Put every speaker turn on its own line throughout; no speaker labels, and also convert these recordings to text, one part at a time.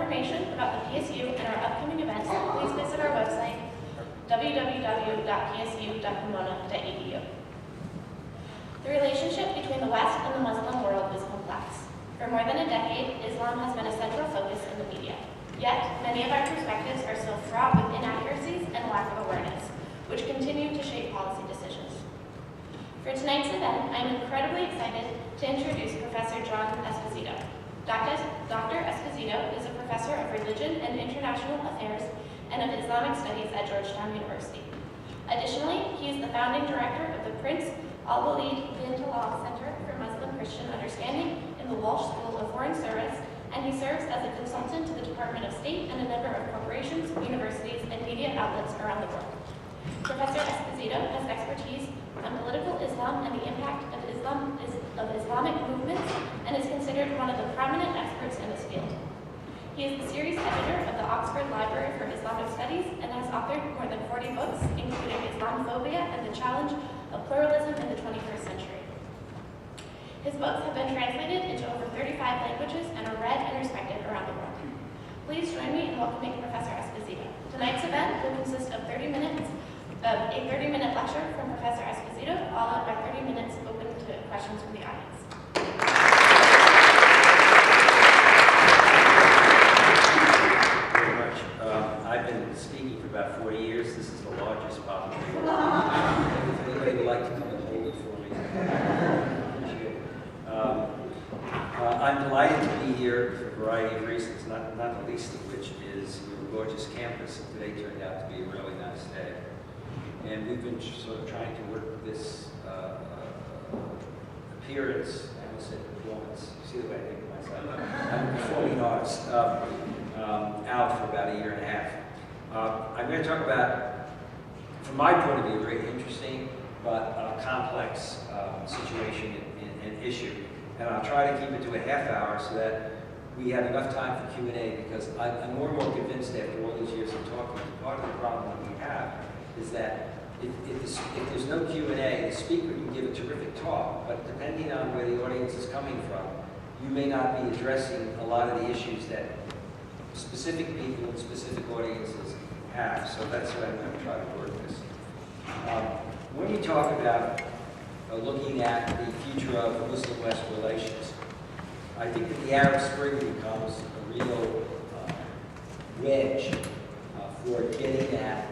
information about the PSU and our upcoming events, please visit our website, www.psu.pomona.edu. The relationship between the West and the Muslim world is complex. For more than a decade, Islam has been a central focus in the media. Yet, many of our perspectives are still fraught with inaccuracies and lack of awareness, which continue to shape policy decisions. For tonight's event, I am incredibly excited to introduce Professor John Esposito. Dr. Esposito is a professor of religion and international affairs and of Islamic studies at Georgetown University. Additionally, he is the founding director of the Prince Al-Walid bin Talal Center for Muslim-Christian Understanding in the Walsh School of Foreign Service, and he serves as a consultant to the Department of State and a number of corporations, universities, and media outlets around the world. Professor Esposito has expertise on political Islam and the impact of Islamic movements, and is considered one of the prominent experts in this field. He is the series editor of the Oxford Library for Islamic Studies and has authored more than 40 books, including Islamophobia and the Challenge of Pluralism in the 21st Century. His books have been translated into over 35 languages and are read and respected around the world. Please join me in welcoming Professor Esposito. Tonight's event will consist of a 30-minute lecture from Professor Esposito, followed by 30 minutes open to questions from the audience.
Very much. I've been speaking for about 40 years. This is the largest probably. If anybody would like to come and hold it for me. I'm delighted to be here for a variety of reasons, not the least of which is your gorgeous campus, and today turned out to be a really nice day. And we've been sort of trying to work this appearance, I almost said performance, you see the way I think of myself, I'm a performing artist, out for about a year and a half. I'm going to talk about, from my point of view, a very interesting but complex situation and issue. And I'll try to keep it to a half hour so that we have enough time for Q&A, because I'm more and more convinced after all these years of talking that part of the problem that we have is that if there's no Q&A, the speaker can give a terrific talk, but depending on where the audience is coming from, you may not be addressing a lot of the issues that specific people and specific audiences have. So that's what I'm going to try to work this. When you talk about looking at the future of Muslim-West relations, I think that the Arab Spring becomes a real wedge for getting at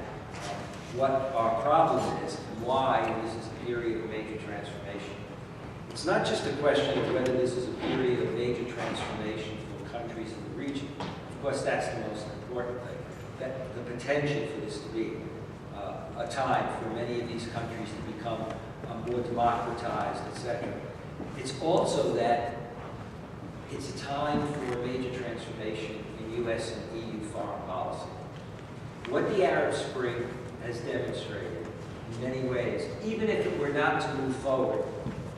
what our problem is and why this is a period of major transformation. It's not just a question of whether this is a period of major transformation for countries in the region. Of course, that's the most important thing, that the potential for this to be a time for many of these countries to become more democratized, etc. It's also that it's a time for a major transformation in U.S. and EU foreign policy. What the Arab Spring has demonstrated in many ways, even if it were not to move forward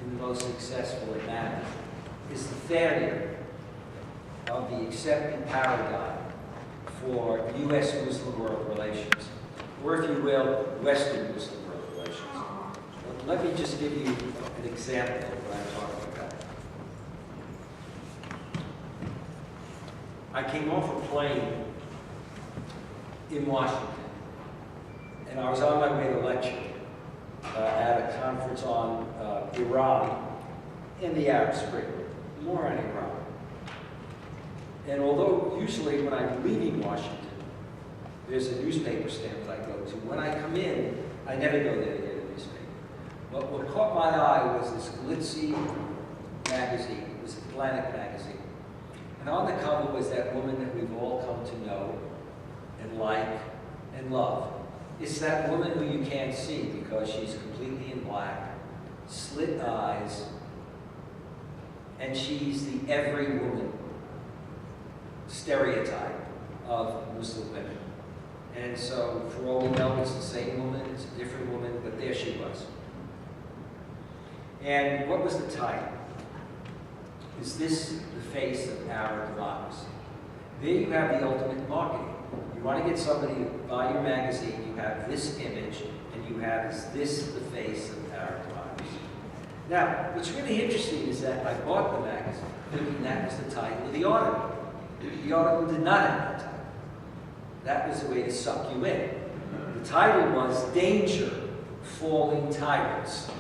in the most successful manner, is the failure of the accepted paradigm for U.S. Muslim world relations, or if you will, Western Muslim world relations. Let me just give you an example of what I'm talking about. I came off a plane in Washington, and I was on my way to lecture at a conference on Iran and the Arab Spring, more on Iran. And although usually when I'm leaving Washington, there's a newspaper stand that I go to, when I come in, I never go there to get a newspaper. But what caught my eye was this glitzy magazine. It was Atlantic magazine. And on the cover was that woman that we've all come to know and like and love. It's that woman who you can't see because she's completely in black, slit eyes, and she's the every woman stereotype of Muslim women. And so, for all we know, it's the same woman, it's a different woman, but there she was. And what was the title? Is this the face of our democracy? There you have the ultimate marketing. You want to get somebody to buy your magazine, you have this image, and you have, is this the face of our democracy? Now, what's really interesting is that I bought the magazine thinking that was the title of the article. The article did not have that title. That was a way to suck you in. The title was Danger, Falling Tyrants.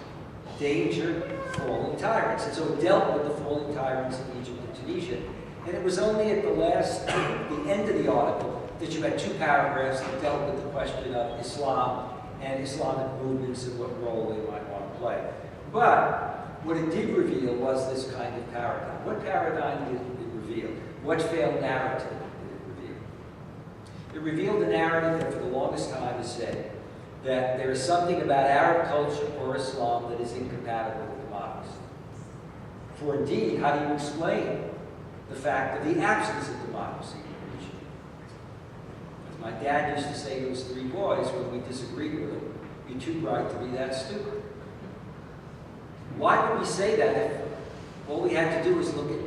Danger, Falling Tyrants. And so it dealt with the falling tyrants in Egypt and Tunisia. And it was only at the end of the article, that you had 2 paragraphs that dealt with the question of Islam and Islamic movements and what role they might want to play. But what it did reveal was this kind of paradigm. What paradigm did it reveal? What failed narrative did it reveal? It revealed a narrative that for the longest time has said that there is something about Arab culture or Islam that is incompatible with democracy. For indeed, how do you explain the fact of the absence of democracy in Egypt? As my dad used to say to his 3 boys when we disagreed with him, "You're too bright to be that stupid." Why would we say that if all we had to do was look at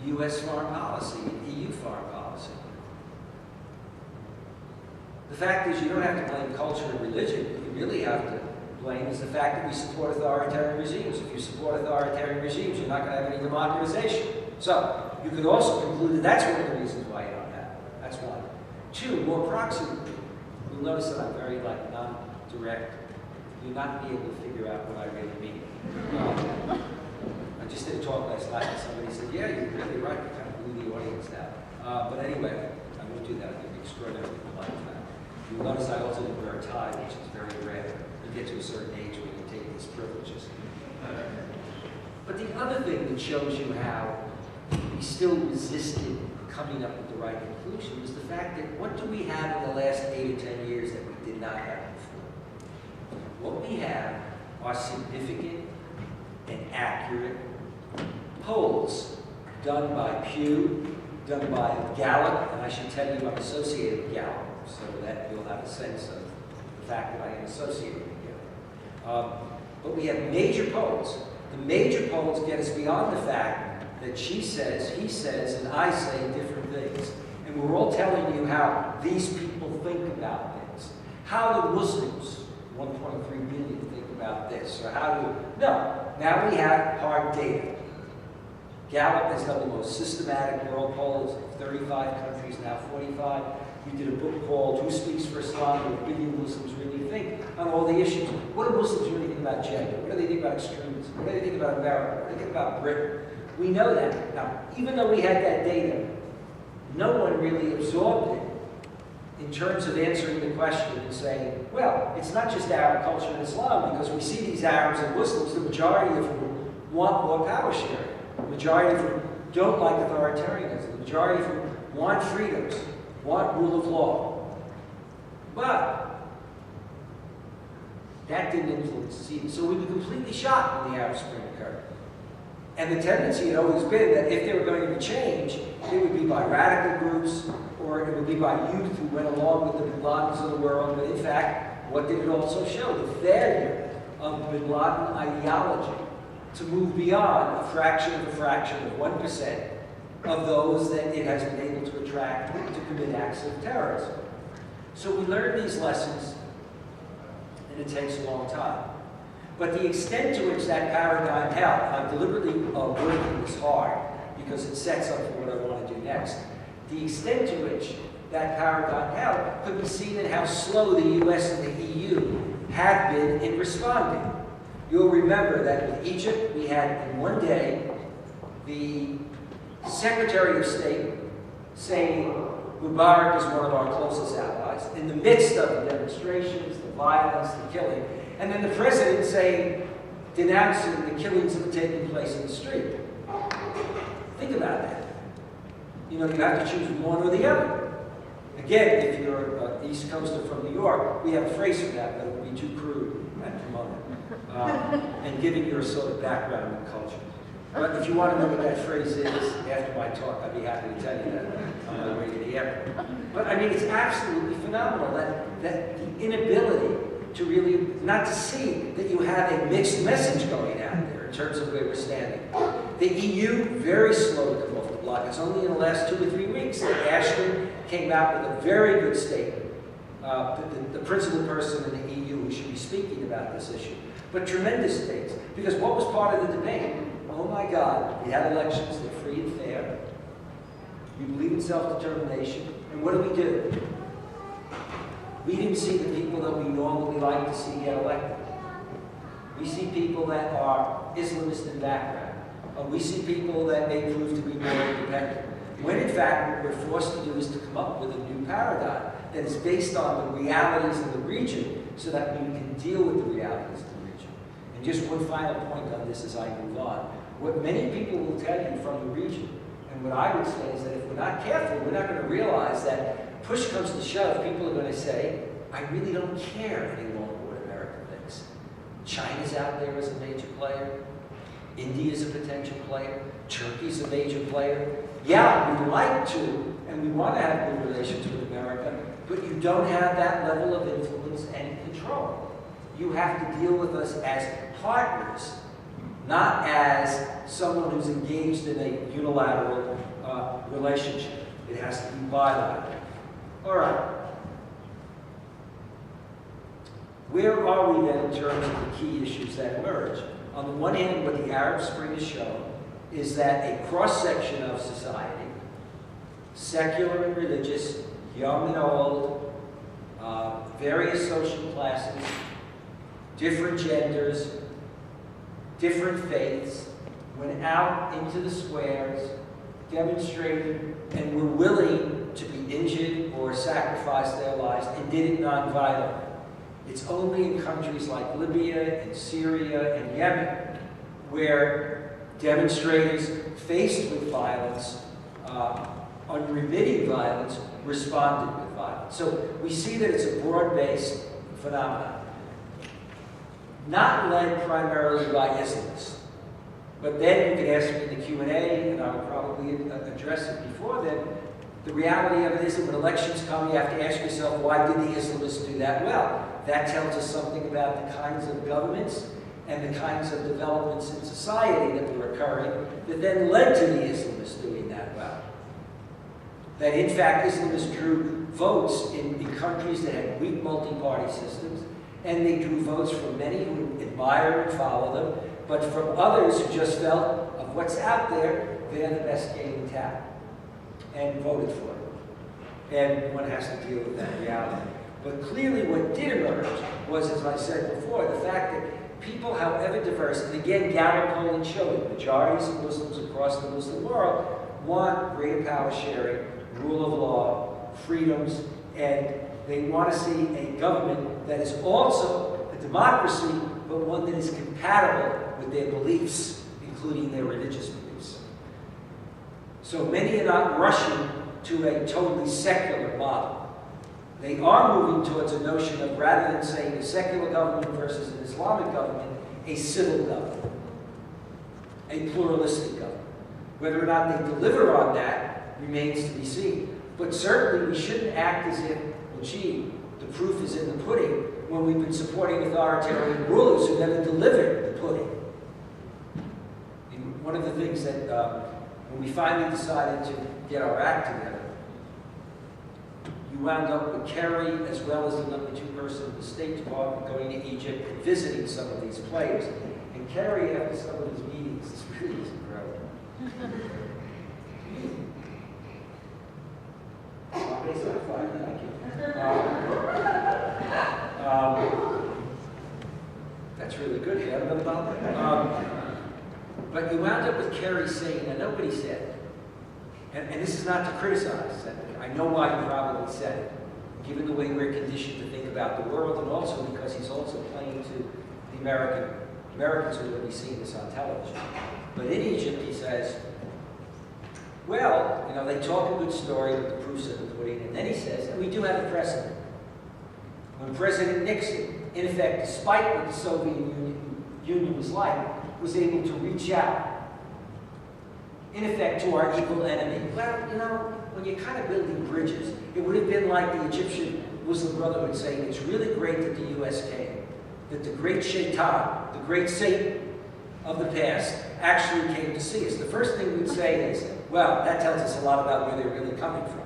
U.S. foreign policy and EU foreign policy? The fact is, you don't have to blame culture and religion. What you really have to blame is the fact that we support authoritarian regimes. If you support authoritarian regimes, you're not going to have any democratization. So, you could also conclude that that's one of the reasons why you don't have it. That's one. 2, more proximately, you'll notice that I'm very, non-direct. You'll not be able to figure out what I really mean. I just did a talk last night and somebody said, "Yeah, you're really right." You kind of blew the audience out. But anyway, I won't do that. I'll give you extraordinarily polite time. You'll notice I also didn't wear a tie, which is very rare. You get to a certain age where you take these privileges. But the other thing that shows you how we still resisted coming up with the right conclusion was the fact that what do we have in the last 8 or 10 years that we did not have before? What we have are significant and accurate polls done by Pew, done by Gallup, and I should tell you I'm associated with Gallup, so that you'll have a sense of the fact that I am associated with Gallup. But we have major polls. The major polls get us beyond the fact that she says, he says, and I say different things. And we're all telling you how these people think about things. How do Muslims, 1.3 billion, think about this? Or how do... No. Now we have hard data. Gallup has done the most systematic world polls of 35 countries, now 45. We did a book called Who Speaks for Islam? What Billion Muslims Really Think on all the issues. What do Muslims really think about gender? What do they think about extremism? What do they think about America? What do they think about Britain? We know that. Now, even though we had that data, no one really absorbed it in terms of answering the question and saying, well, it's not just Arab culture and Islam, because we see these Arabs and Muslims, the majority of whom want more power sharing. The majority of whom don't like authoritarianism. The majority of whom want freedoms, want rule of law. But that didn't influence us either. So we were completely shocked when the Arab Spring occurred. And the tendency had always been that if there were going to be change, it would be by radical groups, or it would be by youth who went along with the bin Ladens of the world. But in fact, what did it also show? The failure of bin Laden ideology to move beyond a fraction of 1% of those that it has been able to attract to commit acts of terrorism. So we learned these lessons, and it takes a long time. But the extent to which that paradigm held, I'm deliberately working this hard because it sets up for what I want to do next. The extent to which that paradigm held could be seen in how slow the US and the EU have been in responding. You'll remember that with Egypt, we had in one day the Secretary of State saying Mubarak is one of our closest allies, in the midst of the demonstrations, the violence, the killing, and then the president saying, denouncing the killings that were taking place in the street. Think about that. You know, you have to choose one or the other. Again, if you're an East Coaster from New York, we have a phrase for that, but it would be too crude at the moment. And given your sort of background and culture. But if you want to know what that phrase is after my talk, I'd be happy to tell you that on my way to the airport. But I mean, it's absolutely phenomenal that the inability to really, not to see that you have a mixed message going out there in terms of where we're standing. The EU, very slow to come off the block. It's only in the last 2 or 3 weeks that Ashton came out with a very good statement. The principal person in the EU who should be speaking about this issue. But tremendous things. Because what was part of the debate? Oh my God, we had elections, they're free and fair. We believe in self-determination. And what do? We didn't see the people that we normally like to see get elected. We see people that are Islamist in background. We see people that may prove to be more independent. When in fact, what we're forced to do is to come up with a new paradigm that is based on the realities of the region so that we can deal with the realities of the region. And just one final point on this as I move on. What many people will tell you from the region, and what I would say is that if we're not careful, we're not going to realize that push comes to shove, people are going to say, I really don't care any longer what America thinks. China's out there as a major player. India's a potential player. Turkey's a major player. Yeah, we'd like to, and we want to have good relations with America, but you don't have that level of influence and control. You have to deal with us as partners, not as someone who's engaged in a unilateral relationship. It has to be bilateral. All right. Where are we then in terms of the key issues that emerge? On the one hand, what the Arab Spring has shown is that a cross-section of society, secular and religious, young and old, various social classes, different genders, different faiths, went out into the squares, demonstrated, and were willing to be injured or sacrifice their lives, and did it nonviolently. It's only in countries like Libya and Syria and Yemen where demonstrators faced with violence, unremitting violence, responded with violence. So we see that it's a broad-based phenomenon. Not led primarily by Islamists. But then you could ask me in the Q&A, and I would probably address it before then. The reality of it is that when elections come, you have to ask yourself, why did the Islamists do that well? That tells us something about the kinds of governments and the kinds of developments in society that were occurring that then led to the Islamists doing that well. That in fact, Islamists drew votes in countries that had weak multi-party systems, and they drew votes from many who admire and follow them, but from others who just felt of what's out there, they're the best game in town, and voted for it. And one has to deal with that reality. But clearly what did emerge was, as I said before, the fact that people, however diverse, and again, Gallup polling showed it, majorities of Muslims across the Muslim world want greater power sharing, rule of law, freedoms, and they want to see a government that is also a democracy, but one that is compatible with their beliefs, including their religious beliefs. So many are not rushing to a totally secular model. They are moving towards a notion of, rather than saying a secular government versus an Islamic government, a civil government, a pluralistic government. Whether or not they deliver on that remains to be seen. But certainly we shouldn't act as if, well, gee, the proof is in the pudding, when we've been supporting authoritarian rulers who never delivered the pudding. And one of the things that, when we finally decided to get our act together, you wound up with Kerry, as well as the number 2 person of the State Department, going to Egypt and visiting some of these players. And Kerry, after some of his meetings, this really is incredible. Thank you. That's really good. You haven't done about that. But you wound up with Kerry saying, and nobody said it, and this is not to criticize, I know why he probably said it, given the way we're conditioned to think about the world, and also because he's also playing to the Americans who are going to be seeing this on television. But in Egypt, he says, well, you know, they talk a good story with the proofs of the pudding, and then he says, and we do have a precedent. When President Nixon, in effect, despite what the Soviet Union was like, was able to reach out, in effect, to our evil enemy. Well, you know, when you're kind of building bridges, it would have been like the Egyptian Muslim Brotherhood saying, it's really great that the U.S. came, that the great shaitan, the great Satan of the past, actually came to see us. The first thing we'd say is, well, that tells us a lot about where they're really coming from.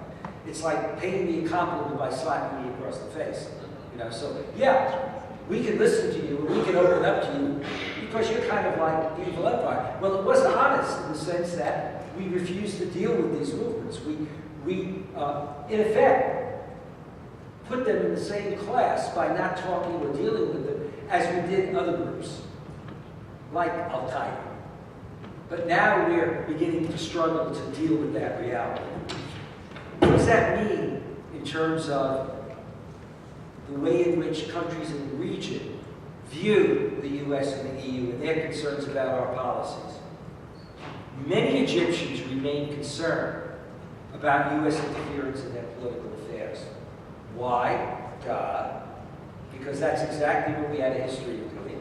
It's like paying me a compliment by slapping me across the face. You know, so yeah, we can listen to you, and we can open up to you, because you're kind of like the evil empire. Well, it wasn't honest in the sense that we refuse to deal with these movements. We in effect, put them in the same class by not talking or dealing with them as we did other groups, like Al-Qaeda. But now we're beginning to struggle to deal with that reality. What does that mean in terms of the way in which countries in the region view the US and the EU and their concerns about our policies? Many Egyptians remain concerned about US interference in their political affairs. Why? Because that's exactly what we had a history of doing.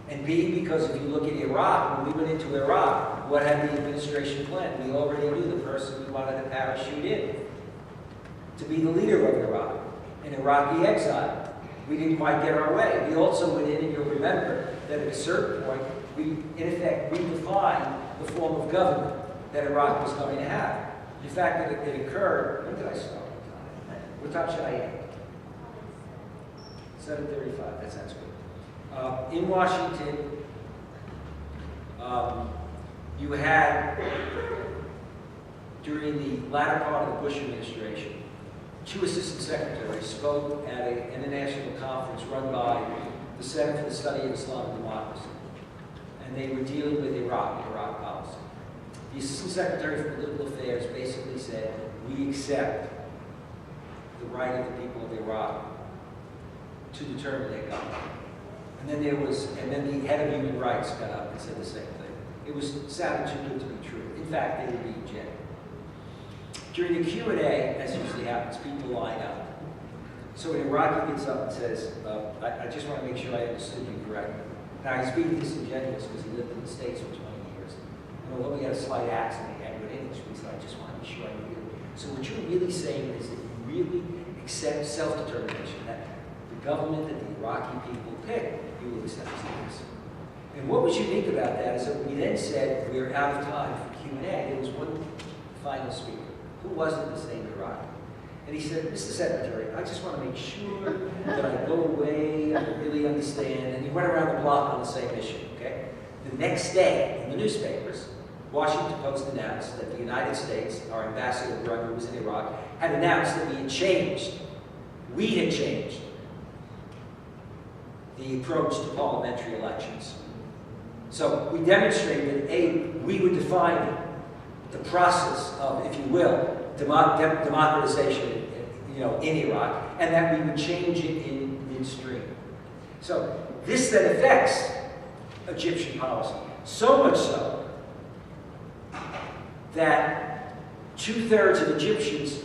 And B, because if you look at Iraq, when we went into Iraq, what had the administration planned? We already knew the person we wanted to parachute in to be the leader of Iraq, in Iraqi exile. We didn't quite get our way. We also went in, and you'll remember that at a certain point, we, in effect, redefined the form of government that Iraq was going to have. The fact that it occurred, when did I start? What time should I end? 7:35, that sounds good. In Washington, you had, during the latter part of the Bush administration, 2 assistant secretaries spoke at an international conference run by the Center for the Study of Islam and Democracy. And they were dealing with Iraq and Iraq policy. The Assistant Secretary for Political Affairs basically said, we accept the right of the people of Iraq to determine their government. And then the head of human rights got up and said the same thing. It sounded too good to be true. In fact, they were being genuine. During the Q&A, as usually happens, people line up. So an Iraqi gets up and says, I just want to make sure I understood you correctly. Now, he's being disingenuous because he lived in the States for 20 years. And although he had a slight accent, he had good English, he said, I just want to be sure I knew you. So what you're really saying is that you really accept self-determination, that the government that the Iraqi people pick, you will accept this. And what was unique about that is that we then said, we're out of time for Q&A. There was one final speaker who wasn't the same Iraqi. And he said, Mr. Secretary, I just want to make sure that I go away, I really understand. And he went around the block on the same issue, okay? The next day, in the newspapers, Washington Post announced that the United States, our ambassador, who was in Iraq, had announced that we had changed the approach to parliamentary elections. So we demonstrated that, A, we would define the process of, if you will, democratization in Iraq, and that we would change it in midstream. So this then affects Egyptian policy. So much so that 2/3 of Egyptians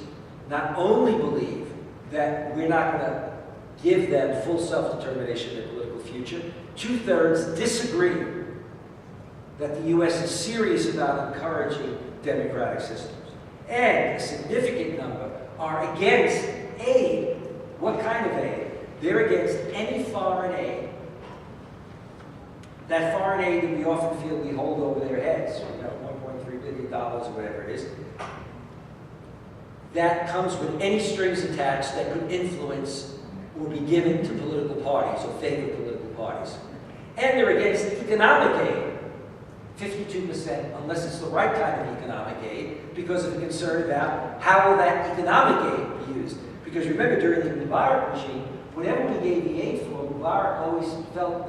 not only believe that we're not going to give them full self-determination in their political future, 2/3 disagree that the U.S. is serious about encouraging democratic systems. And a significant number are against aid. What kind of aid? They're against any foreign aid. That foreign aid that we often feel we hold over their heads, $1.3 billion or whatever it is, that comes with any strings attached that could influence or be given to political parties or favor political parties. And they're against economic aid. 52%, unless it's the right kind of economic aid, because of a concern about how will that economic aid be used. Because remember, during the Mubarak regime, whatever we gave the aid for, Mubarak always felt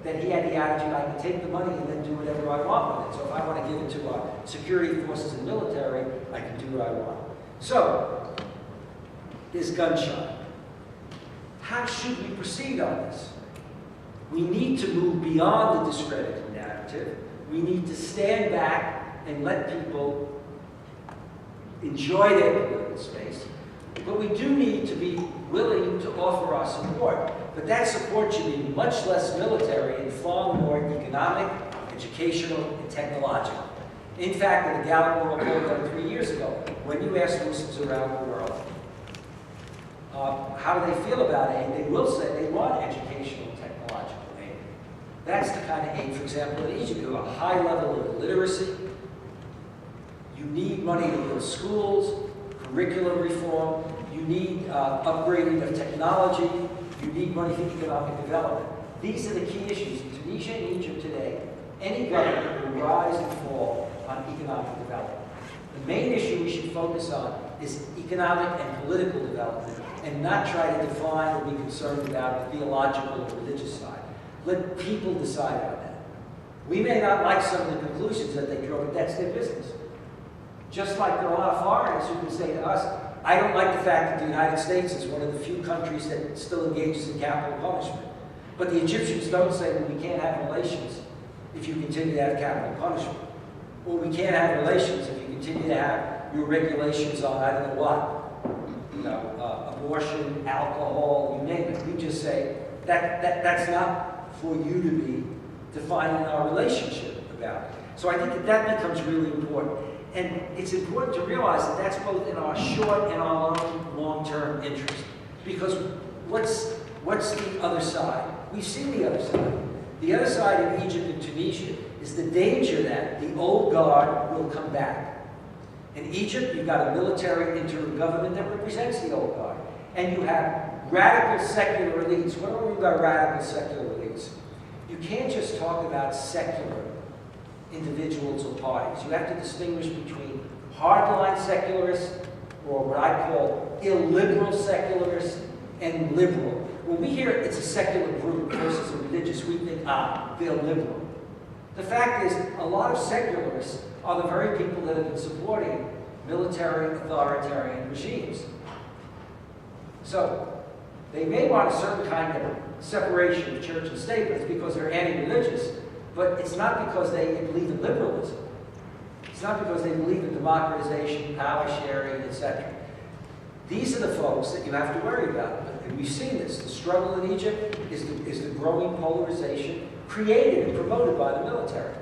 that he had the attitude, I can take the money and then do whatever I want with it. So if I want to give it to our security forces and military, I can do what I want. So, there's gunshot. How should we proceed on this? We need to move beyond the discrediting narrative. We need to stand back and let people enjoy their political space. But we do need to be willing to offer our support. But that support should be much less military and far more economic, educational, and technological. In fact, in the Gallup World Poll done 3 years ago, when you ask Muslims around the world how do they feel about aid, they will say they want educational and technological aid. That's the kind of aid, for example, in Egypt, you have a high level of illiteracy. You need money to build schools, curriculum reform. You need upgrading of technology. You need money for economic development. These are the key issues. In Tunisia and Egypt today, any government will rise and fall on economic development. The main issue we should focus on is economic and political development, and not try to define or be concerned about the theological or religious side. Let people decide on that. We may not like some of the conclusions that they draw, but that's their business. Just like there are a lot of foreigners who can say to us, I don't like the fact that the United States is one of the few countries that still engages in capital punishment. But the Egyptians don't say, well, we can't have relations if you continue to have capital punishment. Or we can't have relations if you continue to have your regulations on I don't know what. You know, abortion, alcohol, you name it. We just say, that's not for you to be defining our relationship about it. So I think that that becomes really important. And it's important to realize that that's both in our short and our long-term interest. Because what's the other side? We've seen the other side. The other side of Egypt and Tunisia is the danger that the old guard will come back. In Egypt, you've got a military interim government that represents the old guard. And you have radical secular elites. What do we mean by radical secular elites? You can't just talk about secular individuals or parties. You have to distinguish between hardline secularists, or what I call illiberal secularists, and liberal. When we hear it's a secular group versus a religious, we think, they're liberal. The fact is, a lot of secularists are the very people that have been supporting military authoritarian regimes. So, they may want a certain kind of separation of church and state, but it's because they're anti-religious. But it's not because they believe in liberalism. It's not because they believe in democratization, power sharing, etc. These are the folks that you have to worry about. And we've seen this. The struggle in Egypt is the growing polarization created and promoted by the military.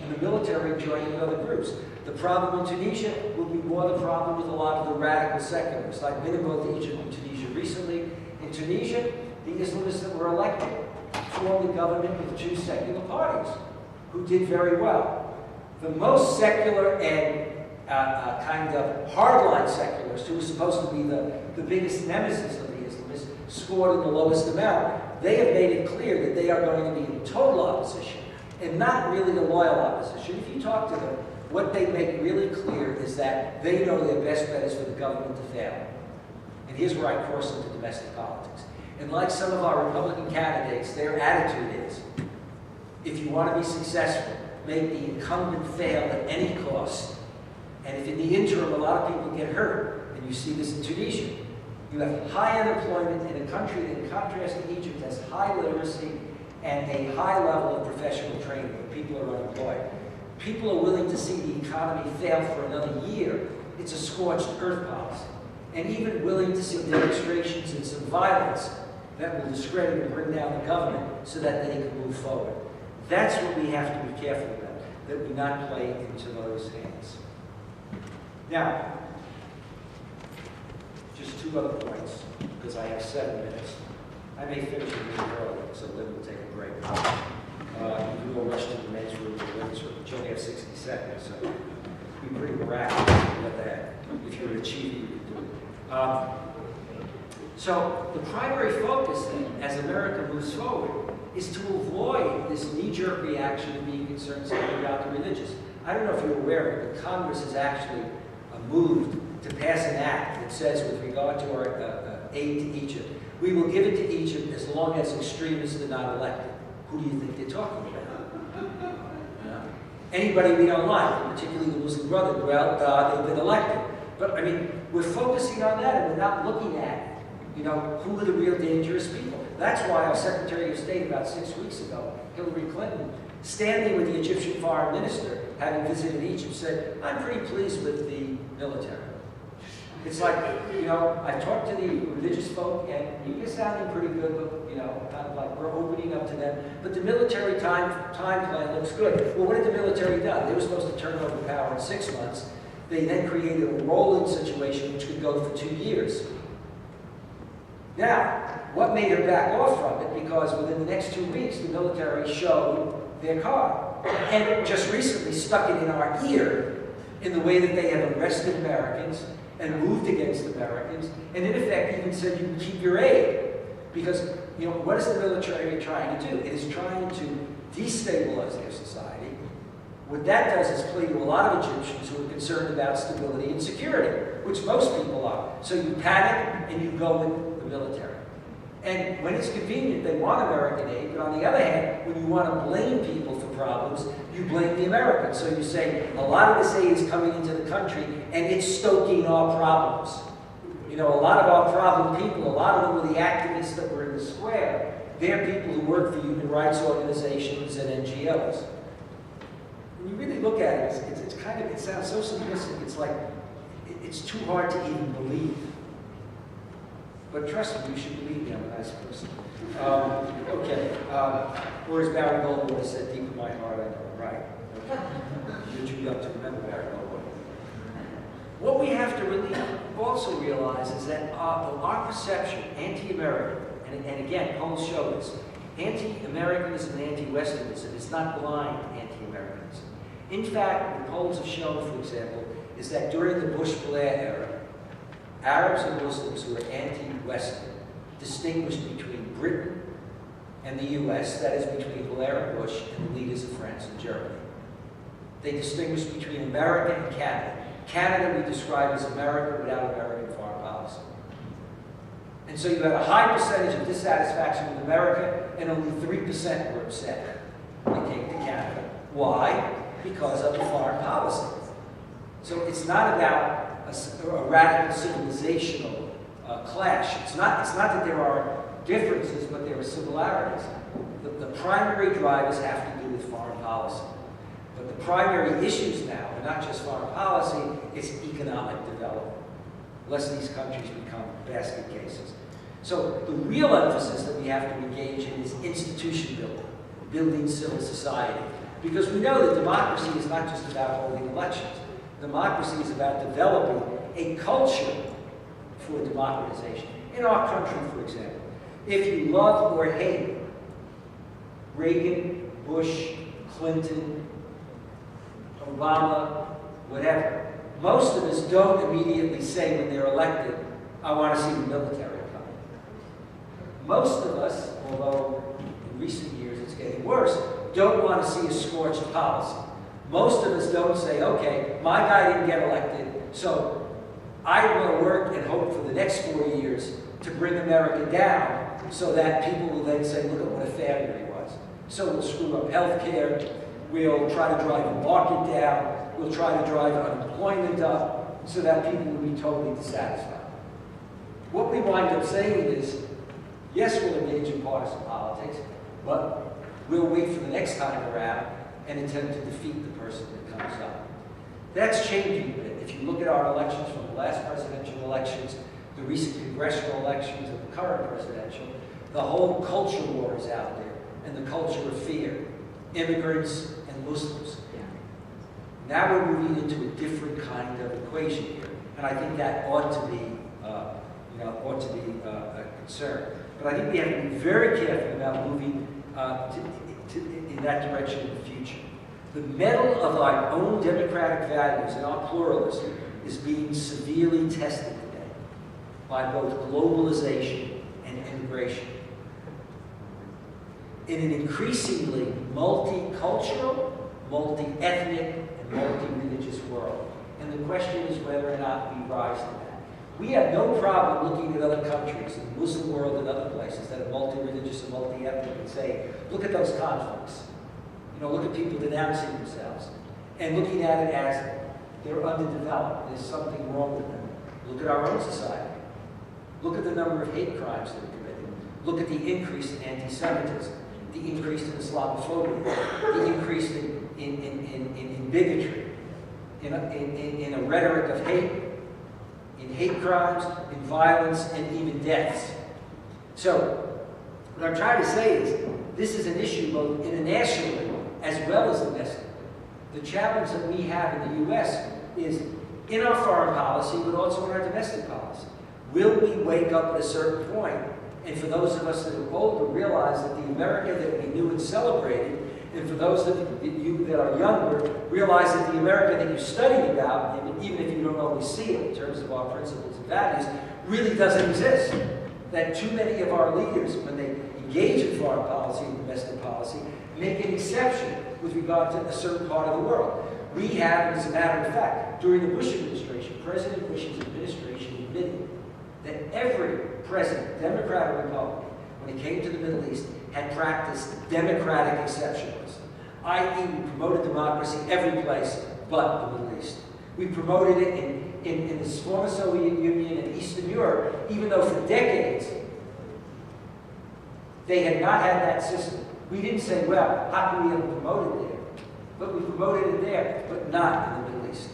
And the military joining other groups. The problem in Tunisia will be more the problem with a lot of the radical secularists. I've been in both Egypt and Tunisia recently. In Tunisia, the Islamists that were elected formed a government with two secular parties who did very well. The most secular and kind of hardline secularists, who were supposed to be the biggest nemesis of the Islamists, scored in the lowest amount. They have made it clear that they are going to be in total opposition and not really a loyal opposition. If you talk to them, what they make really clear is that they know their best bet is for the government to fail. And here's where I cross into domestic politics. And like some of our Republican candidates, their attitude is, if you want to be successful, make the incumbent fail at any cost. And if in the interim a lot of people get hurt, and you see this in Tunisia, you have high unemployment in a country that, in contrast to Egypt, has high literacy and a high level of professional training, where people are unemployed. People are willing to see the economy fail for another year. It's a scorched earth policy. And even willing to see demonstrations and some violence that will discredit and bring down the government so that they can move forward. That's what we have to be careful about, that we not play into those hands. Now, just two other points, because I have 7 minutes. I may finish a little early, so Lynn will take a break. You can go rush to the men's room or the women's room, but you only have 60 seconds, so be pretty miraculous with that. If you're an achiever, you can do it. So the primary focus then, as America moves forward, is to avoid this knee-jerk reaction of being concerned simply about the religious. I don't know if you're aware of it, but Congress has actually moved to pass an act that says, with regard to our aid to Egypt, we will give it to Egypt as long as extremists are not elected. Who do you think they're talking about? Anybody we don't like, particularly the Muslim Brotherhood, well, they've been elected. But I mean, we're focusing on that, and we're not looking at, who are the real dangerous people. That's why our Secretary of State about 6 weeks ago, Hillary Clinton, standing with the Egyptian foreign minister, having visited Egypt, said, I'm pretty pleased with the military. It's like, I talked to the religious folk, and you're sounding pretty good, but, kind of like we're opening up to them. But the military time plan looks good. Well, what did the military do? They were supposed to turn over power in 6 months. They then created a rolling situation which could go for 2 years. Now, what made her back off from it? Because within the next 2 weeks, the military showed their card. And just recently stuck it in our ear in the way that they have arrested Americans and moved against Americans, and in effect even said you can keep your aid. Because, what is the military trying to do? It is trying to destabilize their society What that does is play to a lot of Egyptians who are concerned about stability and security, which most people are. So you panic and you go with the military. And when it's convenient, they want American aid, but on the other hand, when you want to blame people for problems, you blame the Americans. So you say, a lot of this aid is coming into the country, and it's stoking our problems. You know, a lot of our problem people, a lot of them were the activists that were in the square. They're people who work for human rights organizations and NGOs. When you really look at it, it's kind of, it sounds so simplistic. It's like, it's too hard to even believe. But trust me, you should believe me, I'm a nice person. Okay, or as Barry Goldwater said, deep in my heart, I know I'm right. You're too young to remember Barry Goldwater. What we have to really also realize is that our perception, anti-American, and again, polls show this, anti-Americanism and anti-Westernism is not blind anti-Americanism. In fact, what polls have shown, for example, is that during the Bush-Blair era, Arabs and Muslims who were anti-Western distinguished between Britain and the US, that is between Blair and Bush and the leaders of France and Germany. They distinguished between America and Canada. Canada we describe as America without American foreign policy. And so you had a high percentage of dissatisfaction with America, and only 3% were upset when it came to Canada. Why? Because of the foreign policy. So it's not about a radical civilizational clash. It's not that there are differences, but there are similarities. The primary drivers have to do with foreign policy. But the primary issues now are not just foreign policy, it's economic development, lest these countries become basket cases. So the real emphasis that we have to engage in is institution building, building civil society. Because we know that democracy is not just about holding elections. Democracy is about developing a culture for democratization. In our country, for example, if you love or hate Reagan, Bush, Clinton, Obama, whatever, most of us don't immediately say when they're elected, I want to see the military come. Most of us, although in recent years it's getting worse, don't want to see a scorched policy. Most of us don't say, okay, my guy didn't get elected, so I want to work and hope for the next 4 years to bring America down so that people will then say, look at what a failure he was. So we'll screw up health care, we'll try to drive the market down, we'll try to drive unemployment up so that people will be totally dissatisfied. What we wind up saying is, yes, we'll engage in partisan politics, but we'll wait for the next time around and attempt to defeat the person that comes up. That's changing a bit. If you look at our elections from the last presidential elections, the recent congressional elections, and the current presidential, the whole culture war is out there, and the culture of fear, immigrants and Muslims. Now we're moving into a different kind of equation here, and I think that ought to be, a concern. But I think we have to be very careful about moving in that direction in the future. The mettle of our own democratic values and our pluralism is being severely tested today by both globalization and immigration. In an increasingly multicultural, multi-ethnic, and multi-religious world. And the question is whether or not we rise to that. We have no problem looking at other countries, in the Muslim world and other places that are multi-religious and multi-ethnic and say, look at those conflicts. You know, look at people denouncing themselves. And looking at it as they're underdeveloped. There's something wrong with them. Look at our own society. Look at the number of hate crimes that are committed. Look at the increase in anti-Semitism, the increase in Islamophobia, the increase in bigotry, in a rhetoric of hate, in hate crimes, in violence, and even deaths. So, what I'm trying to say is, this is an issue both internationally as well as domestically. The challenge that we have in the U.S. is in our foreign policy, but also in our domestic policy. Will we wake up at a certain point, and for those of us that are older, realize that the America that we knew and celebrated, and for those of you that are younger, realize that the America that you studied about, even if you don't always see it in terms of our principles and values, really doesn't exist. That too many of our leaders, when they engage in foreign policy and domestic policy, make an exception with regard to a certain part of the world. We have, as a matter of fact, during the Bush administration, President Bush's administration admitted that every president, Democrat or Republican, when it came to the Middle East, had practiced democratic exceptionalism, i.e. we promoted democracy every place but the Middle East. We promoted it in the former Soviet Union and Eastern Europe, even though for decades they had not had that system. We didn't say, well, how can we ever promote it there? But we promoted it there, but not in the Middle East.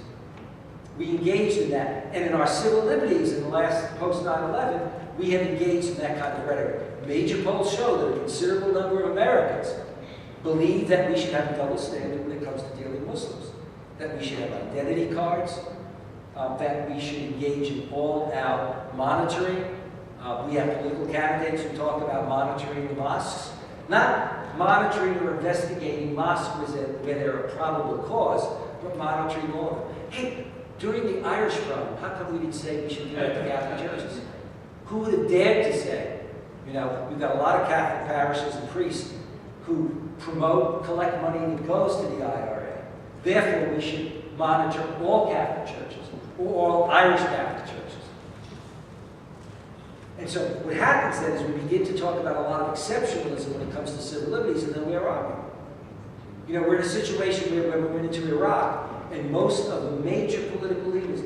We engaged in that. And in our civil liberties in the last post 9/11, we have engaged in that kind of rhetoric. Major polls show that a considerable number of Americans believe that we should have a double standard when it comes to dealing with Muslims. That we should have identity cards, that we should engage in all-out monitoring. We have political candidates who talk about monitoring the mosques. Not monitoring or investigating mosques where there are probable cause, but monitoring all of them. Hey, during the Irish problem, how come we didn't say we should do that to Catholic churches? Who would have dared to say, you know, we've got a lot of Catholic parishes and priests who collect money that goes to the IRA. Therefore, we should monitor all Catholic churches, or all Irish Catholic churches. And so what happens then is we begin to talk about a lot of exceptionalism when it comes to civil liberties, and then where are we? You know, we're in a situation where when we went into Iraq, and most of the major political leaders,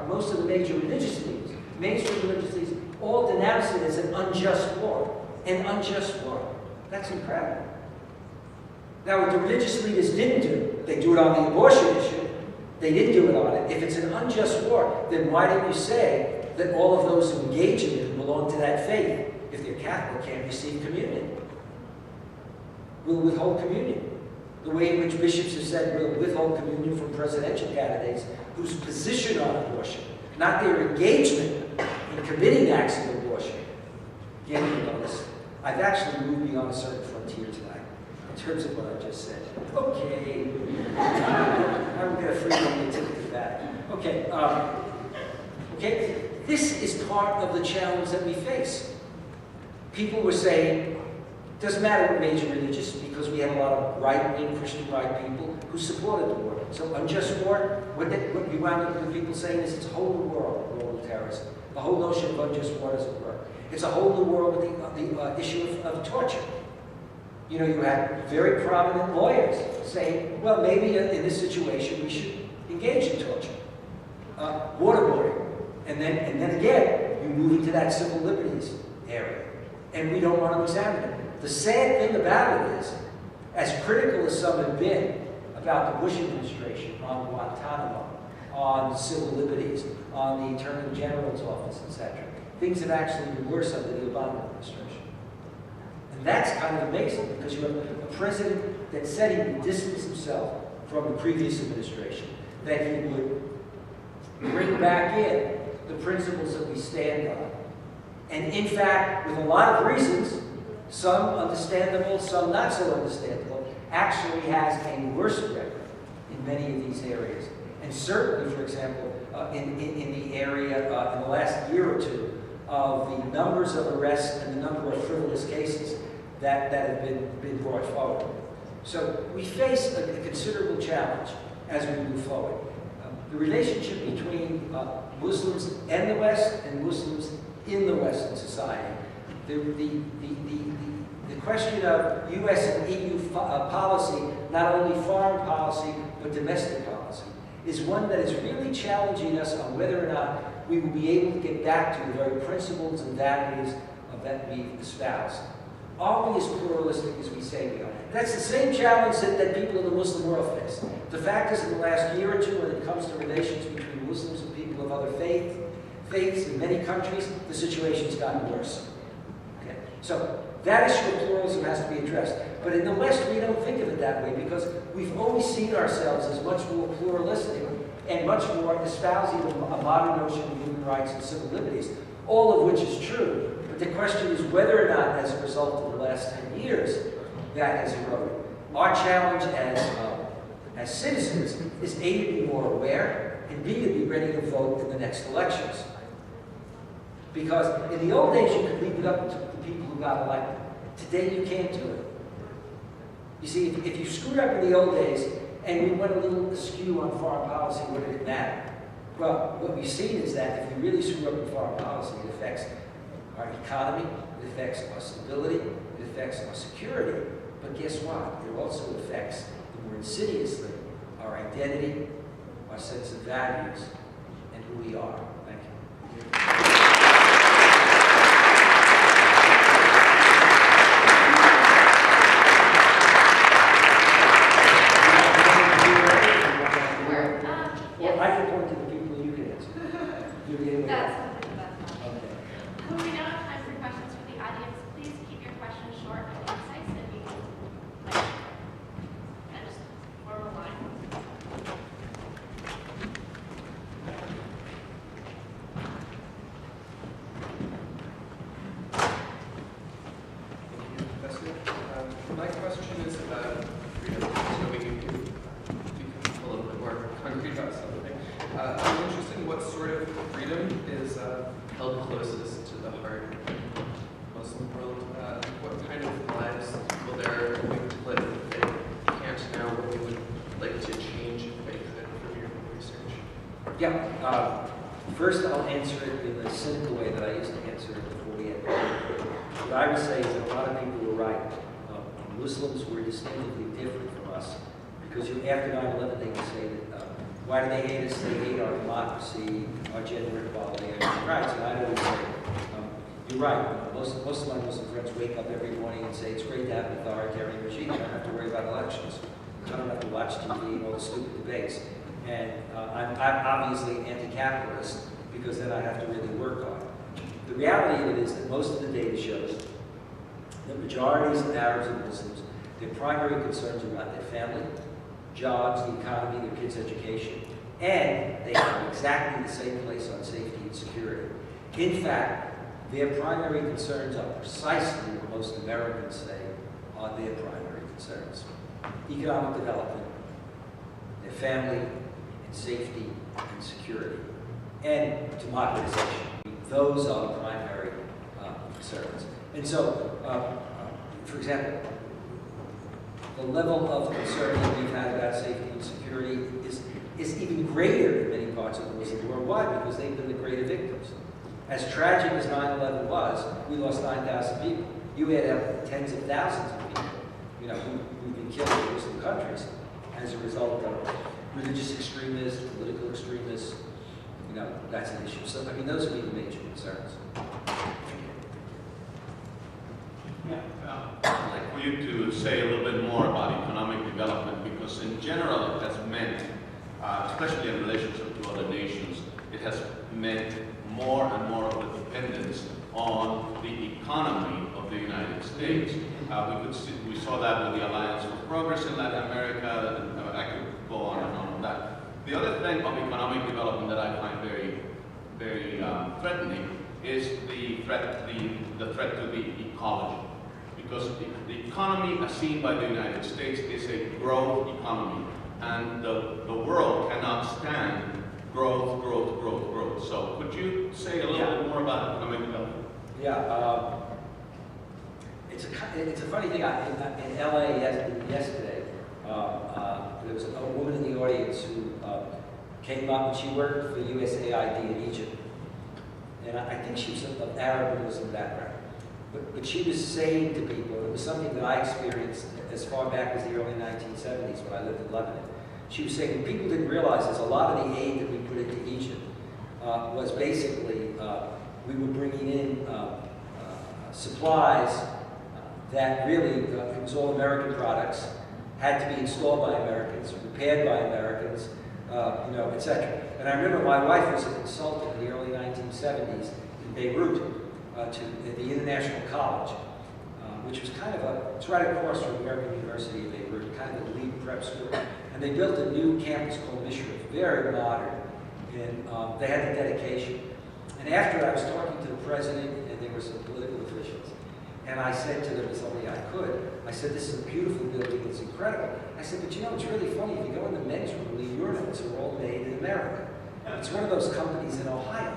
most of the major religious leaders, mainstream religious leaders, all denounced it as an unjust war. An unjust war. That's incredible. Now, what the religious leaders didn't do, they do it on the abortion issue, they didn't do it on it. If it's an unjust war, then why didn't you say that all of those who engage in it belong to that faith, if they're Catholic, can't receive communion? We'll withhold communion. The way in which bishops have said we'll withhold communion from presidential candidates whose position on abortion, not their engagement in committing acts of abortion. Again, you notice, I've actually moved beyond a certain frontier tonight in terms of what I just said. Okay. I'm going to free me to that. Okay. Okay. This is part of the challenge that we face. People were saying, it doesn't matter what major religious, because we have a lot of right-wing Christian right people who supported the war. So unjust war, what you wound up with people saying is it's a whole new world of global terrorism. The whole notion of unjust war doesn't work. It's a whole new world with the issue of torture. You know, you had very prominent lawyers saying, well, maybe in this situation we should engage in torture. Waterboarding. And then again, you move into that civil liberties area. And we don't want to examine it. The sad thing about it is, as critical as some have been about the Bush administration on Guantanamo, on civil liberties, on the Attorney General's office, etc., things have actually been worse under the Obama administration. And that's kind of amazing, because you have a president that said he would distance himself from the previous administration, that he would bring back in the principles that we stand on. And in fact, with a lot of reasons, some understandable, some not so understandable, actually has a worse record in many of these areas. And certainly, for example, in the area, in the last year or two, of the numbers of arrests and the number of frivolous cases that have been brought forward. So we face a considerable challenge as we move forward. The relationship between Muslims and the West and Muslims in the Western society. The question of U.S. and EU policy, not only foreign policy, but domestic policy, is one that is really challenging us on whether or not we will be able to get back to the very principles and values that we espouse. Are we as pluralistic as we say we are? That's the same challenge that people in the Muslim world face. The fact is, in the last year or two, when it comes to relations between Muslims and people of other faiths in many countries, the situation's gotten worse. Okay? So that issue of pluralism has to be addressed. But in the West, we don't think of it that way, because we've always seen ourselves as much more pluralistic and much more espousing a modern notion of human rights and civil liberties, all of which is true. But the question is whether or not, as a result of the last 10 years, that has eroded. Our challenge as citizens is A, to be more aware, and B, to be ready to vote in the next elections. Because in the old days, you could leave it up to the people who got elected. Today, you can't do it. You see, if you screwed up in the old days and we went a little askew on foreign policy, what did it matter? Well, what we've seen is that if we really screw up in foreign policy, it affects our economy, it affects our stability, it affects our security. But guess what? It also affects, more insidiously, our identity, our sense of values, and who we are. Thank you.
My question is about freedom, so we can become a little bit more concrete about something. I'm interested in what sort of freedom is held closest to the heart of the Muslim world. What kind of lives will there be live if they can't now? What they would like to change if they could from your research?
Yeah. First, I'll answer it in the cynical way that I used to answer it before we had. What I would say is that a lot of people were right. Muslims were distinctively different from us because after 9/11 they would say that why do they hate us? They hate our democracy, our gender equality, our human rights. And I'd always say, you're right. Most of my Muslim friends wake up every morning and say it's great to have an authoritarian regime. I don't have to worry about elections. I don't have to watch TV and all the stupid debates. And I'm obviously anti-capitalist because then I have to really work on it. The reality of it is that most of the data shows that majorities of Arabs and Muslims, their primary concerns are about their family, jobs, the economy, their kids' education, and they have exactly the same place on safety and security. In fact, their primary concerns are precisely what most Americans say are their primary concerns. Economic development, their family, and safety and security, and democratization. Those are the primary concerns. And so, for example, the level of concern that we've had about safety and security is even greater in many parts of the Muslim world. Why? Because they've been the greater victims. As tragic as 9/11 was, we lost 9,000 people. You add up tens of thousands of people, who've been killed in Muslim countries as a result of religious extremists, political extremists. That's an issue. So, those would be the major concerns.
I'd like for you to say a little bit more about economic development, because in general it has meant, especially in relationship to other nations, it has meant more and more of a dependence on the economy of the United States. We saw that with the Alliance for Progress in Latin America, and I could go on and on with that. The other thing of economic development that I find very, very threatening is the threat to the ecology. Because the economy as seen by the United States is a growth economy, and the world cannot stand growth. So could you say a little bit more about economic development?
Yeah, it's a funny thing. In LA yesterday, there was a woman in the audience who came up and she worked for USAID in Egypt. And I think she was of Arab and Muslim background. But she was saying to people, it was something that I experienced as far back as the early 1970s when I lived in Lebanon. She was saying people didn't realize is a lot of the aid that we put into Egypt was basically, we were bringing in supplies that really, it was all American products, had to be installed by Americans, repaired by Americans, etc. And I remember my wife was a consultant in the early 1970s in Beirut to the International College, which was it's right across from American University of Beirut, kind of the lead prep school. And they built a new campus called Mishrif, very modern, and they had the dedication. And after I was talking to the president, and there were some political officials, and I said to them as only I could, I said, this is a beautiful building, it's incredible. I said, but it's really funny, if you go in the men's room, the urinals are all made in America. It's one of those companies in Ohio.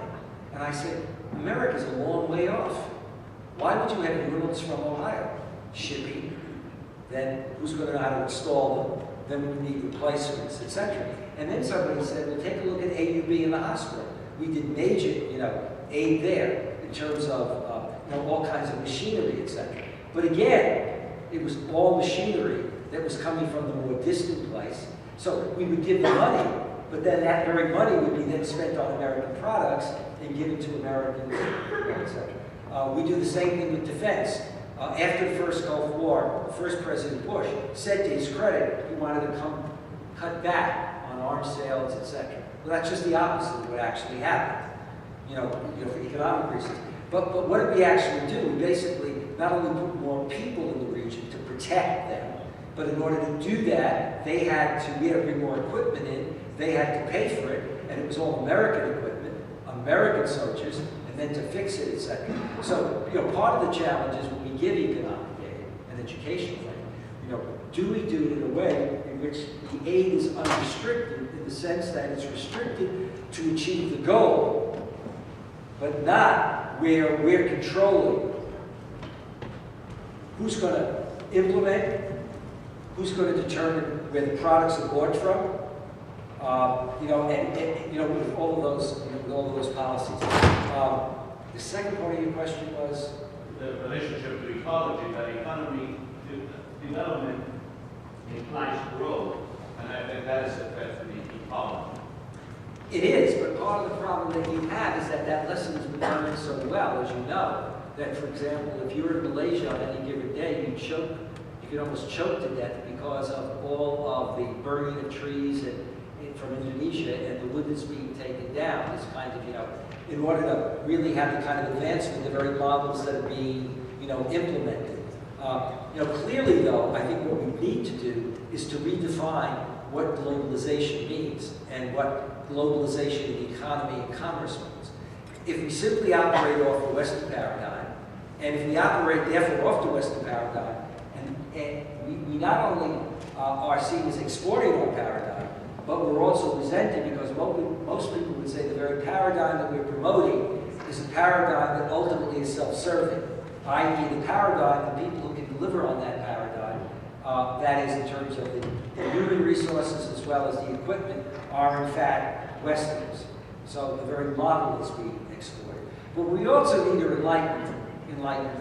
And I said, America's a long way off. Why would you have urinals from Ohio? Shipping, then who's going to know how to install them? Then we need replacements, etc. And then somebody said, well, take a look at AUB in the hospital. We did major, aid there in terms of all kinds of machinery, etc. But again, it was all machinery that was coming from the more distant place. So we would give the money, but then that very money would be then spent on American products and given to Americans, etc. We do the same thing with defense. After the first Gulf War, the first President Bush said to his credit, he wanted to cut back on arms sales, etc. Well, that's just the opposite of what actually happened, for economic reasons. But what did we actually do? We basically not only put more people in the region to protect them, but in order to do that, we had to bring more equipment in, they had to pay for it, and it was all American equipment, American soldiers, and then to fix it, etc. So, part of the challenge is when we give economic aid and educational aid, do we do it in a way in which the aid is unrestricted in the sense that it's restricted to achieve the goal, but not where we're controlling who's going to implement, who's going to determine where the products are bought from, with all of those policies. The second part of your question was
the relationship to ecology, that economy development implies growth, and I think that is a threat to the ecology.
It is, but part of the problem that you have is that lesson has been learned so well, as you know, that, for example, if you were in Malaysia on any given day, you could almost choke to death because of all of the burning of trees from Indonesia and the wood that's being taken down. This kind of, in order to really have the kind of advancement, the very models that are being, implemented. Clearly, though, I think what we need to do is to redefine what globalization means and what globalization in the economy and commerce means. If we simply operate off the Western paradigm, and if we operate, therefore, off the Western paradigm, and we not only are seen as exporting our paradigm, but we're also resented because most people would say the very paradigm that we're promoting is a paradigm that ultimately is self-serving, i.e. the paradigm, the people who can deliver on that paradigm, that is in terms of the human resources as well as the equipment, are in fact Westerners. So the very model is being exported. But we also need to enlighten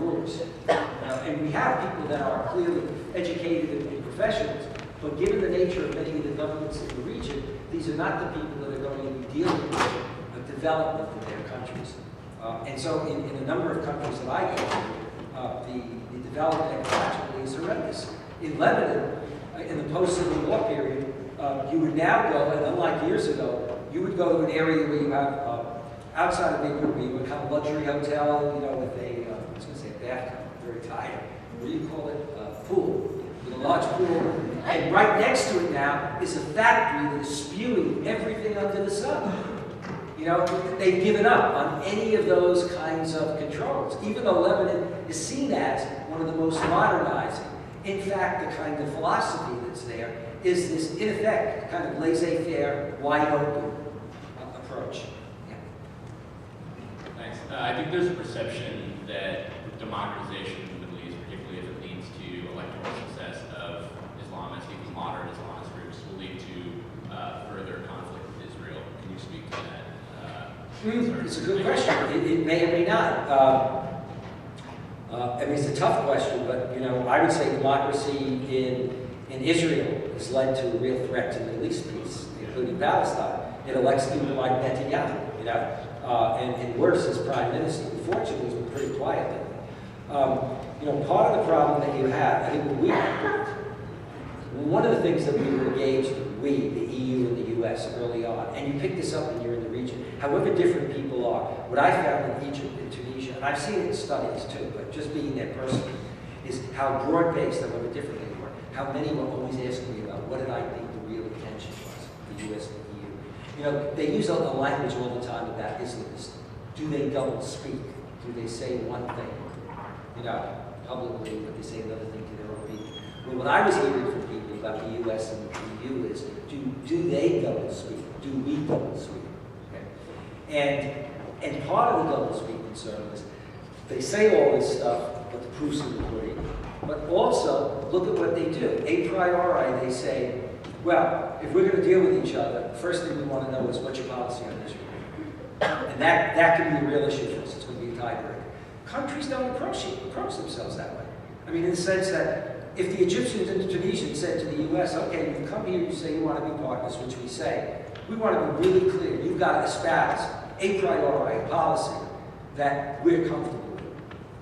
rulers. And we have people that are clearly educated and professionals, but given the nature of many of the governments in the region, these are not the people that are going to be dealing with the development of their countries. And so in a number of countries that I go to, the development ecologically is horrendous. In Lebanon, in the post-Civil War period, you would now go, and unlike years ago, you would go to an area where you have, outside of Beirut, where you would have a luxury hotel, with a, I was going to say a bathtub, I'm very tired. What do you call it? Pool. With a large pool. And right next to it now is a factory that is spewing everything under the sun. They've given up on any of those kinds of controls, even though Lebanon is seen as one of the most modernizing. In fact, the kind of philosophy that's there is this, in effect, kind of laissez-faire, wide-open approach. Yeah.
Thanks. I think there's a perception that democratization in the Middle East, particularly if it leads to electoral success of Islamists, even moderate Islamist groups, will lead to further conflict with Israel. Can you speak to that?
It's a good question. It may or may not. It's a tough question, but I would say democracy in Israel has led to a real threat to Middle East peace, including Palestine. It elects people like Netanyahu, and worse as prime minister. Unfortunately, he's been pretty quiet lately. Part of the problem that you have, I think, one of the things that we were engaged in, the EU and the US early on, and you pick this up when you're in the region, however different people are, what I found in Egypt and Tunisia, and I've seen it in studies too, but just being there personally, is how broad-based, however different they were, how many were always asking me about what did I think the real intention was, the US and the EU. They use a language all the time about Islamists. Do they double speak? Do they say one thing, publicly, but they say another thing to their own people? Well, what I was hearing from people about the US and the EU is, do they double speak? Do we double speak? Okay. And part of the double speak concern is they say all this stuff, but the proof's in the pudding. But also, look at what they do. A priori, they say, well, if we're going to deal with each other, the first thing we want to know is what's your policy on Israel. And that can be a real issue for us. It's going to be a tiebreaker. Countries don't approach themselves that way. I mean, in the sense that if the Egyptians and the Tunisians said to the U.S., okay, you come here, you say you want to be partners, which we say, we want to be really clear. You've got to espouse a priori, a policy that we're comfortable with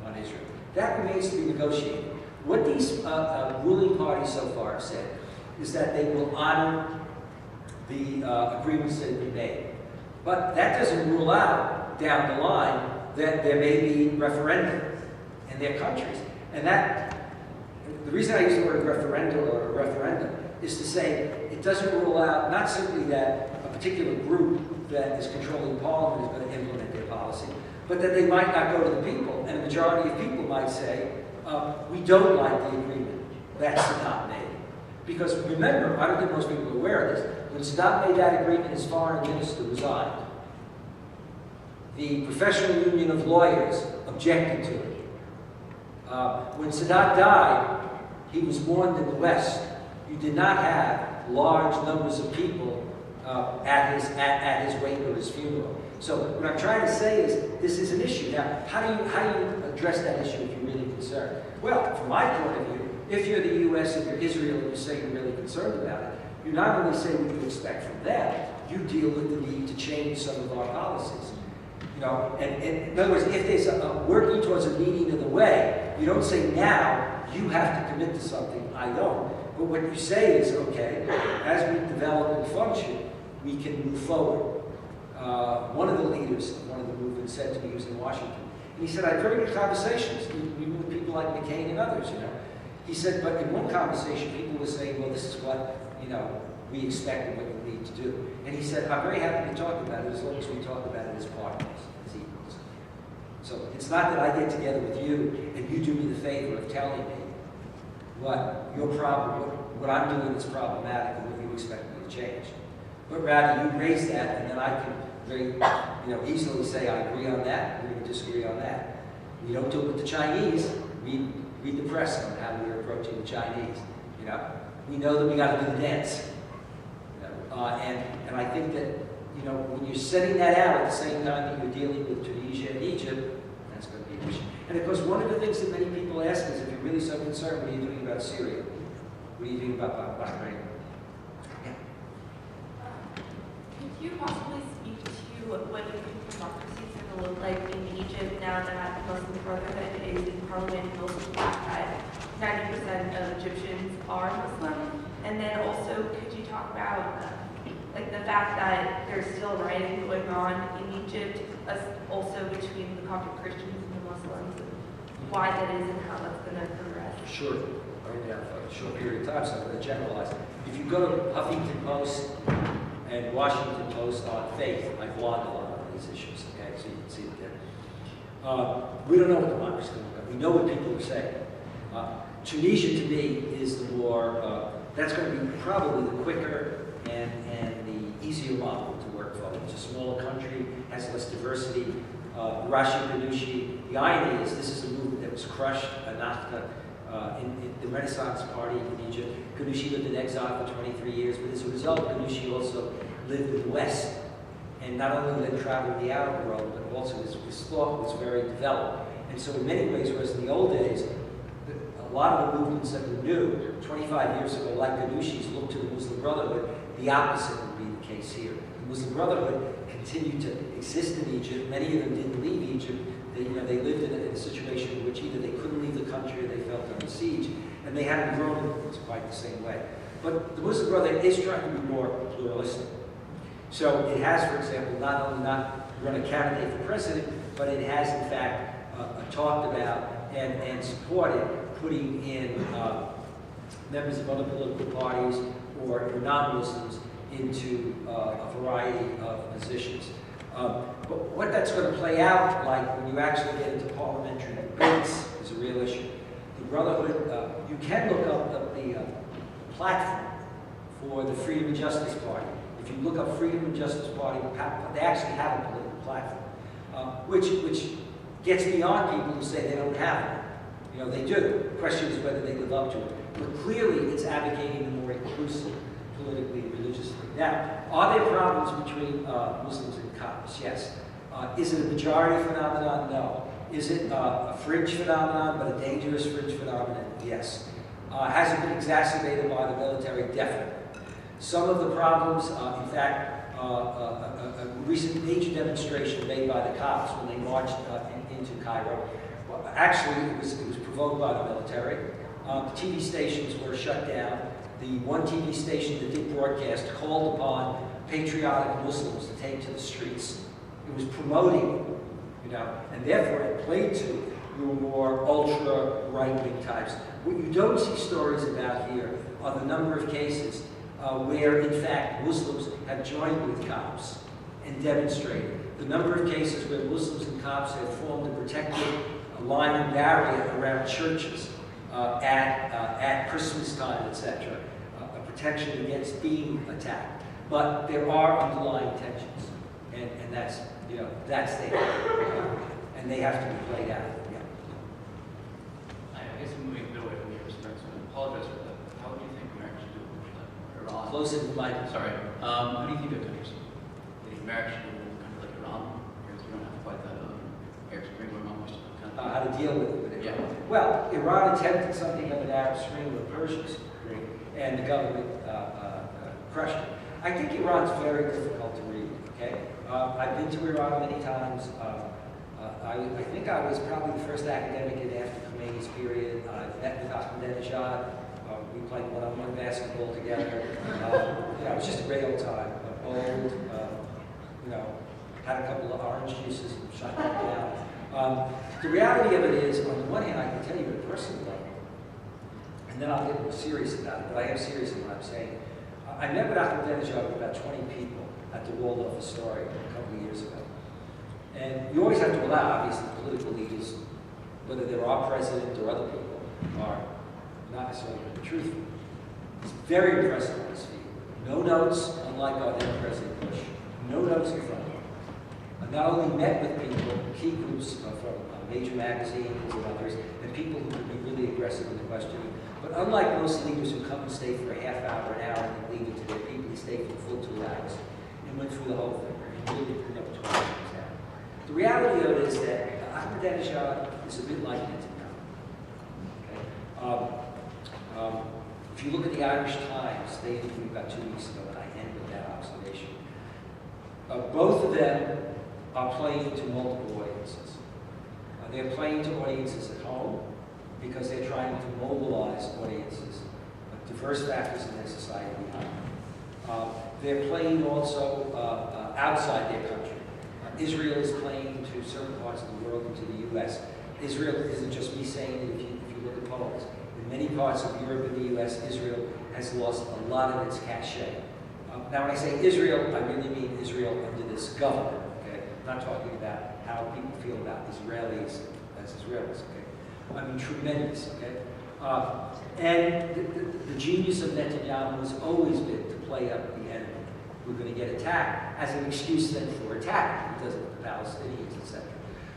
on Israel. That remains to be negotiated. What these ruling parties so far have said is that they will honor the agreements that have been made. But that doesn't rule out down the line that there may be referendum in their countries. And the reason I use the word referendum or referendum is to say it doesn't rule out not simply that a particular group that is controlling parliament is going to implement their policy, but that they might not go to the people, and a majority of people might say, we don't like the agreement that Saddam made. Because remember, I don't think most people are aware of this, when Saddam made that agreement, his foreign minister resigned. The Professional Union of Lawyers objected to it. When Sadat died, he was mourned in the West. You did not have large numbers of people at his wake or his funeral. So what I'm trying to say is this is an issue. Now, how do you address that issue if you're really concerned? Well, from my point of view, if you're the U.S. and you're Israel and you say you're really concerned about it, you not only say what you expect from them, you deal with the need to change some of our policies. You know, and in other words, if there's working towards a meeting of the way, you don't say now you have to commit to something. I don't. But what you say is, okay, as we develop and function, we can move forward. One of the leaders of one of the movements said to me, he was in Washington, and he said, I had very good conversations, even with people like McCain and others, you know. He said, but in one conversation, people were saying, well, this is what, you know, we expect and what you need to do. And he said, I'm very happy to talk about it as long as we talk about it as partners, as equals. So it's not that I get together with you and you do me the favor of telling me what your problem, what I'm doing is problematic and what you expect me to change. But rather you raise that and then I can very, easily say I agree on that, we're going to disagree on that. We don't do it with the Chinese. Read the press on how we're approaching the Chinese. You know, we know that we got to do the dance. And I think that when you're setting that out at the same time that you're dealing with Tunisia and Egypt, that's going to be an issue. And of course, one of the things that many people ask is, if you're really so concerned, what are you doing about Syria? What are you doing about Bahrain? Yeah.
Could you possibly speak to what you think democracy is going to look like in Egypt now that the Muslim Brotherhood is in parliament and also the fact that 90% of Egyptians are Muslim? And then also, could you talk about the fact that there's still rioting going on in Egypt, also between the Coptic Christians and the Muslims, and why that is and how that's going to progress?
Sure. Right now, for a short period of time, so I'm going to generalize. If you go to Huffington Post and Washington Post on faith, I blogged a lot on these issues, okay, so you can see it there. We don't know what democracy is going to look like. We know what people are saying. Tunisia, to me, is the more, that's going to be probably the quicker and the easier model to work for. It's a smaller country, has less diversity. Rashid Ghannouchi, the irony is this is a movement that was crushed in the Renaissance Party in Egypt. Ghannouchi lived in exile for 23 years, but as a result, Ghannouchi also lived in the West. And not only did he travel in the Arab world, but also his thought was very developed. And so in many ways, whereas in the old days, a lot of the movements that were new 25 years ago, like Ghannouchi's, looked to the Muslim Brotherhood, the opposite would be the case here. The Muslim Brotherhood continued to exist in Egypt. Many of them didn't leave Egypt. They lived in a situation in which either they couldn't leave the country or they felt under siege, and they hadn't grown in quite the same way. But the Muslim Brotherhood is trying to be more pluralistic. So it has, for example, not only not run a candidate for president, but it has, in fact, talked about and supported putting in members of other political parties or non-Muslims into a variety of positions. But what that's going to play out like when you actually get into parliamentary debates is a real issue. The Brotherhood, you can look up the platform for the Freedom and Justice Party. If you look up Freedom and Justice Party, they actually have a political platform, which gets beyond people who say they don't have it. You know, they do. The question is whether they live up to it. But clearly, it's advocating a more inclusive, politically and religiously. Now, are there problems between Muslims and Copts? Yes. Is it a majority phenomenon? No. Is it a fringe phenomenon, but a dangerous fringe phenomenon? Yes. Has it been exacerbated by the military? Definitely. Some of the problems, in fact, a recent major demonstration made by the Copts when they marched into Cairo, well, actually it was provoked by the military. The TV stations were shut down. The one TV station that did broadcast called upon patriotic Muslims to take to the streets. It was promoting, you know, and therefore it played to your more ultra right-wing types. What you don't see stories about here are the number of cases where, in fact, Muslims have joined with Copts and demonstrated. The number of cases where Muslims and Copts have formed a protective line and barrier around churches at Christmas time, etc. A protection against being attacked. But there are underlying tensions, and that's, you know, that's there, and they have to be played out. Yeah.
I guess I'm moving a bit away from your perspective, so I apologize for that. How do you think America should do with Iran?
Close to the mic.
Sorry. How do you think that countries, America should do with a country like Iran? Because you don't have to fight that Arab Spring going on.
How to deal with it.
Yeah.
Well, Iran attempted something of an Arab Spring or Persian Spring, and the government crushed it. I think Iran's very difficult to read, okay? I've been to Iran many times. I think I was probably the first academic in after Khomeini's period. I met with Ahmadinejad. We played one-on-one basketball together. You know, it was just a great old time. Old, you know, had a couple of orange juices and shut them down. The reality of it is, on the one hand, I can tell you at a personal level, and then I'll get more serious about it, but I am serious in what I'm saying. I met with Ahmadinejad with about 20 people at the Waldorf Astoria a couple of years ago. And you always have to allow, obviously, political leaders, whether they're our president or other people, are not necessarily truthful. It's very impressive on his feet. No notes, unlike our then President Bush. No notes in front of him. I not only met with people, key groups from major magazines and others, and people who could be really aggressive in the questioning, but unlike most leaders who come and stay for a half hour, an hour, and then leave it to their people, he stayed for the full 2 hours and went through the whole thing. And really put up 20 things down. The reality of it is that Ahmadinejad is a bit like Netanyahu. Okay? If you look at the Irish Times, they interviewed about 2 weeks ago, and I end with that observation. Both of them are playing to multiple audiences. They're playing to audiences at home because they're trying to mobilize audiences, diverse factors in their society behind them. They're playing also outside their country. Israel is playing to certain parts of the world and to the U.S. Israel isn't just me saying it. If you look at polls, in many parts of Europe and the U.S., Israel has lost a lot of its cachet. Now, when I say Israel, I really mean Israel under this government. Okay, I'm not talking about how people feel about Israelis as Israelis. Okay, I mean tremendous. Okay, and the genius of Netanyahu has always been to play up the enemy. We're going to get attacked as an excuse then for attack. He does it with the Palestinians, etc.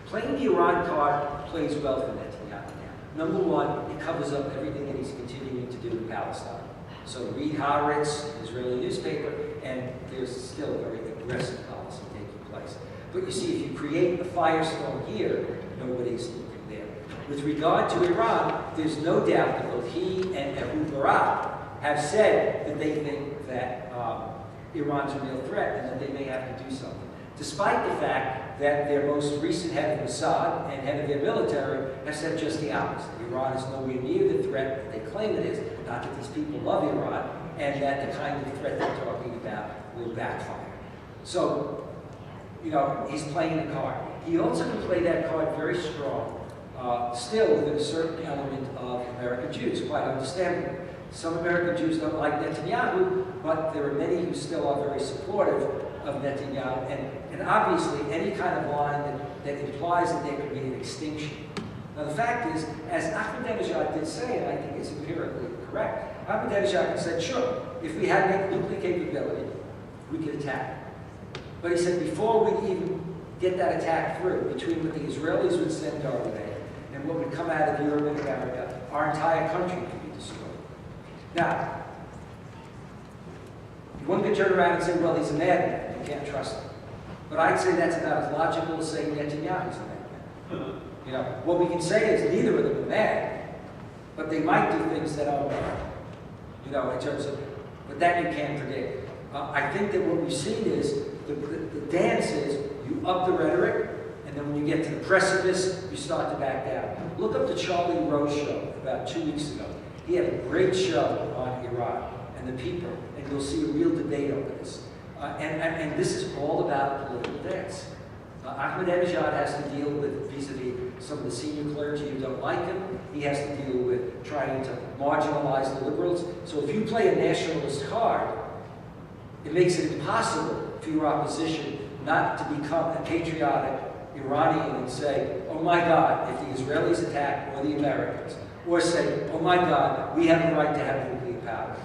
Playing the Iran card plays well for Netanyahu now. Number one, it covers up everything that he's continuing to do in Palestine. So read Haaretz, an Israeli newspaper, and there's still a very aggressive policy taking place. But you see, if you create a firestorm here, nobody's looking there. With regard to Iran, there's no doubt that both he and Ehud Barak have said that they think that Iran's a real threat and that they may have to do something. Despite the fact that their most recent head of Mossad and head of their military have said just the opposite. Iran is nowhere near the threat that they claim it is, not that these people love Iran, and that the kind of threat they're talking about will backfire. So, you know, he's playing the card. He also can play that card very strong, still with a certain element of American Jews, quite understandably. Some American Jews don't like Netanyahu, but there are many who still are very supportive of Netanyahu, and obviously any kind of line that implies that there could be an extinction. Now the fact is, as Ahmadinejad did say, and I think it's empirically correct, Ahmadinejad said, sure, if we had nuclear capability, we could attack. But he said, before we even get that attack through, between what the Israelis would send our way and what would to come out of Europe and America, our entire country could be destroyed. Now, one could turn around and say, well, he's a madman, you can't trust him. But I'd say that's about as logical as saying Netanyahu's a madman. You know, what we can say is neither of them are mad, but they might do things that are bad. You know, in terms of, but that you can't predict. I think that what we've seen is the dance is you up the rhetoric, and then when you get to the precipice, you start to back down. Look up the Charlie Rose show about 2 weeks ago. He had a great show on Iran and the people, and you'll see a real debate over this. And this is all about a political dance. Ahmadinejad has to deal with vis-a-vis some of the senior clergy who don't like him. He has to deal with trying to marginalize the liberals. So if you play a nationalist card, it makes it impossible for your opposition not to become a patriotic Iranian and say, oh my God, if the Israelis attack or the Americans, or say, oh my God, we have the right to have nuclear power.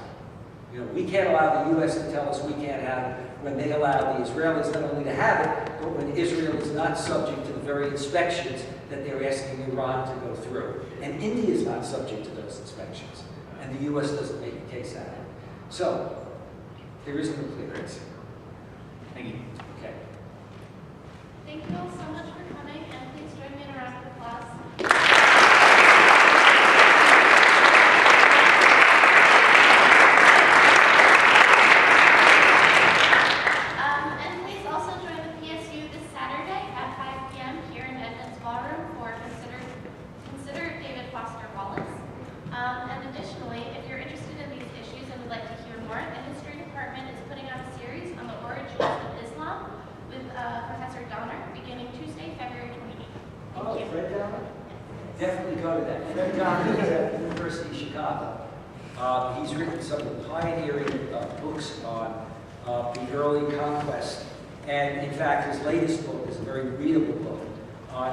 You know, we can't allow the U.S. to tell us we can't have it when they allow the Israelis not only to have it, but when Israel is not subject to the very inspections that they're asking Iran to go through. And India is not subject to those inspections. And the U.S. doesn't make a case out of it. So, there is no clear answer.
Thank you.
Okay.
Thank you all so much for coming, and please join me in a round of applause. And please also join the PSU this Saturday at 5 p.m. here in Edmonds Ballroom for Consider David Foster Wallace. And additionally, if you're interested in these issues and would like to hear more, the History Department is putting on a series on the origins of Islam with Professor Donner beginning Tuesday, February 28th.
Oh,
Thank you.
Fred Donner? Definitely go to that. Fred Donner is at the University of Chicago. He's written some of the pioneering books on the early conquest. And in fact, his latest book is a very readable book on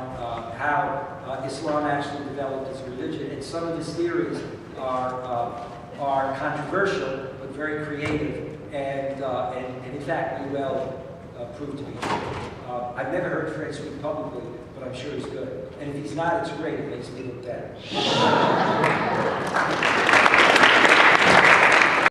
how Islam actually developed as a religion. And some of his theories are controversial, but very creative, and in fact, may well prove to be true. I've never heard Fred speak publicly, but I'm sure he's good. And if he's not, it's great. It makes me look better.